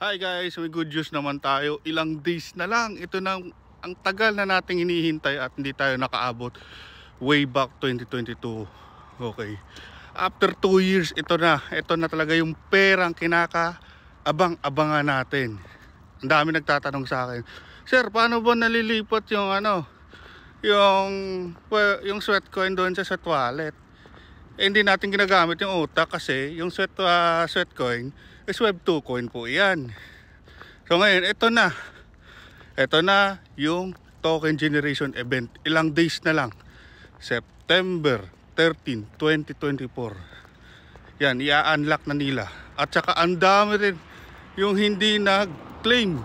Hi guys, may good news naman tayo. Ilang days na lang. Ito na ang tagal na nating hinihintay at hindi tayo nakaabot. Way back 2022. Okay. After 2 years, ito na. Ito na talaga yung perang kinaka-abang-abangan natin. Ang dami nagtatanong sa akin, Sir, paano ba nalilipat yung yung sweat coin doon sa sweat wallet? Hindi natin ginagamit yung utak kasi yung sweat coin is web 2 coin po yan. So ngayon, ito na yung token generation event. Ilang days na lang, September 13, 2024. Yan, i-unlock na nila. At saka ang dami rin yung hindi nag-claim.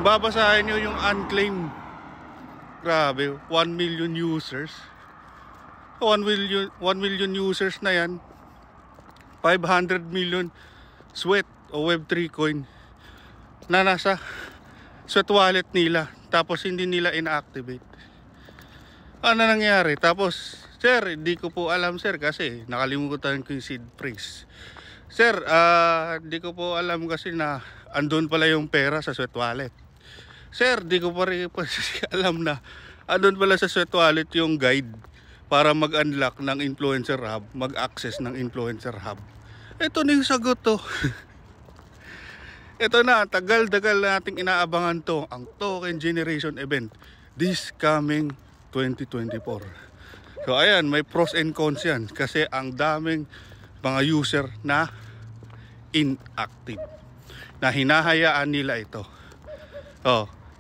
Babasahin nyo yung unclaimed. Grabe, 1 million users. 1 million users na yan. 500 million sweat o web3 coin na nasa sweat wallet nila, tapos hindi nila inactivate. Ano nangyari? Tapos, sir, hindi ko po alam sir kasi nakalimutan ko yung seed phrase. Sir, hindi ko po alam kasi na andun pala yung pera sa sweat wallet. Sir, di ko pa rin alam na andun pala sa sweat wallet yung guide para mag-unlock ng influencer hub, mag-access ng influencer hub. Ito na yung sagot to. Ito na, tagal-tagal nating inaabangan to, ang token generation event this coming 2024. So ayan, may pros and cons yan kasi ang daming mga user na inactive, na hinahayaan nila ito.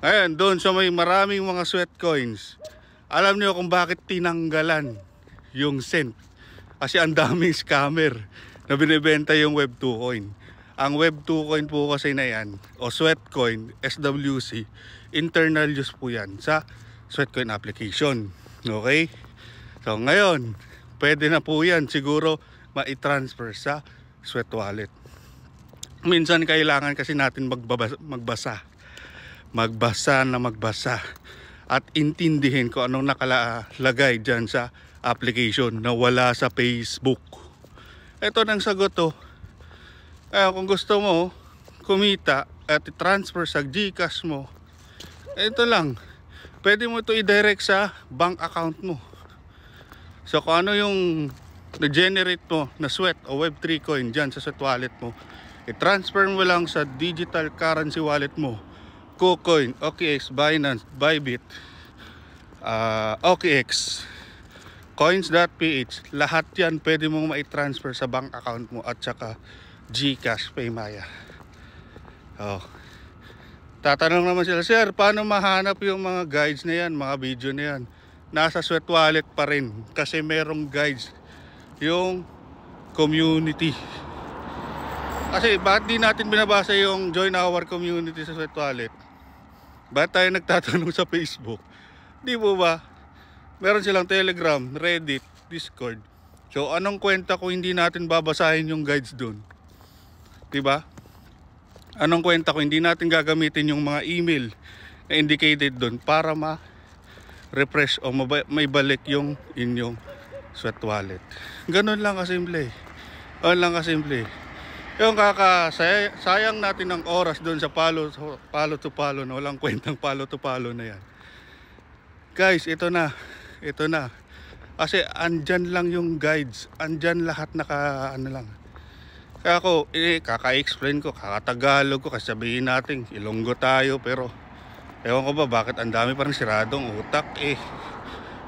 Ayan, doon sa may maraming mga sweat coins, alam niyo kung bakit tinanggalan yung cent? Kasi ang daming scammer na binibenta yung web 2 coin. Ang web 2 coin po kasi na yan, o sweat coin, SWC, internal use po yan sa sweat coin application. Okay? So ngayon, pwede na po yan siguro ma-transfer sa sweat wallet. Minsan kailangan kasi natin magbasa at intindihin ko anong nakalagay dyan sa application na wala sa Facebook. Ito nang sagot to. Kung gusto mo kumita at i-transfer sa GCash mo, ito lang, pwede mo ito i-direct sa bank account mo. So kung ano yung na-generate mo na sweat o web3 coin dyan sa sweat wallet mo, i-transfer mo lang sa digital currency wallet mo. KuCoin, OKX, Binance, Bybit, OKX, Coins.ph, lahat yan pwede mong ma-transfer sa bank account mo at saka GCash, Paymaya. Tatanong naman sila, Sir, paano mahanap yung mga guides na yan, mga video na yan? Nasa sweat wallet pa rin kasi merong guides yung community. Kasi bakit di natin binabasa yung join our community sa sweat wallet? Bakit tayo nagtatanong sa Facebook? Di po ba? Meron silang Telegram, Reddit, Discord. So anong kwenta kung hindi natin babasahin yung guides dun? Diba? Anong kwenta kung hindi natin gagamitin yung mga email na indicated dun para ma-refresh o may balik yung inyong sweat wallet? Ganun lang kasimple. Ganun lang kasimple. Yung sayang natin ng oras doon sa palo to palo na walang kwentang palo to palo na yan. Guys, ito na. Kasi andyan lang yung guides, andyan lahat lang. Kaya ako, kaka-explain ko, kakatagalog ko, kasi sabihin natin, Ilonggo tayo, pero ewan ko ba bakit ang dami parang siradong utak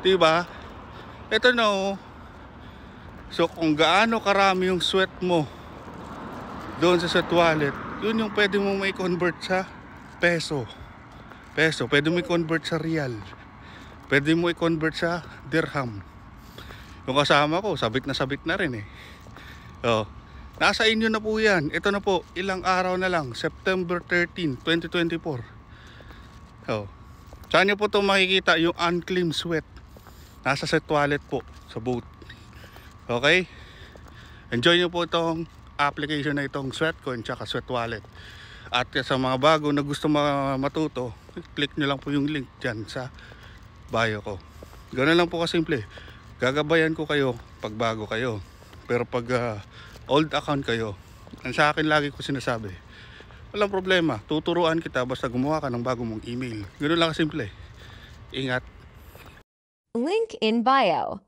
diba? Ito na So kung gaano karami yung sweat mo doon sa sweat wallet, yun yung pwede mo may convert sa peso, pwede mo i-convert sa real, pwede mo i-convert sa dirham. Yung kasama ko, sabit na rin nasa inyo na po yan. Ito na po, ilang araw na lang, September 13, 2024. Saan nyo po ito makikita yung unclaimed sweat? Nasa sweat wallet po, sa boat. Okay? Enjoy nyo po itong application na itong Sweatcoin tsaka Sweat Wallet. At sa mga bago na gusto matuto, click nyo lang po yung link dyan sa bio ko. Ganoon lang po kasimple. Gagabayan ko kayo pag bago kayo. Pero pag old account kayo, ang sa akin lagi ko sinasabi, walang problema. Tuturuan kita basta gumawa ka ng bago mong email. Ganun lang kasimple. Ingat. Link in bio.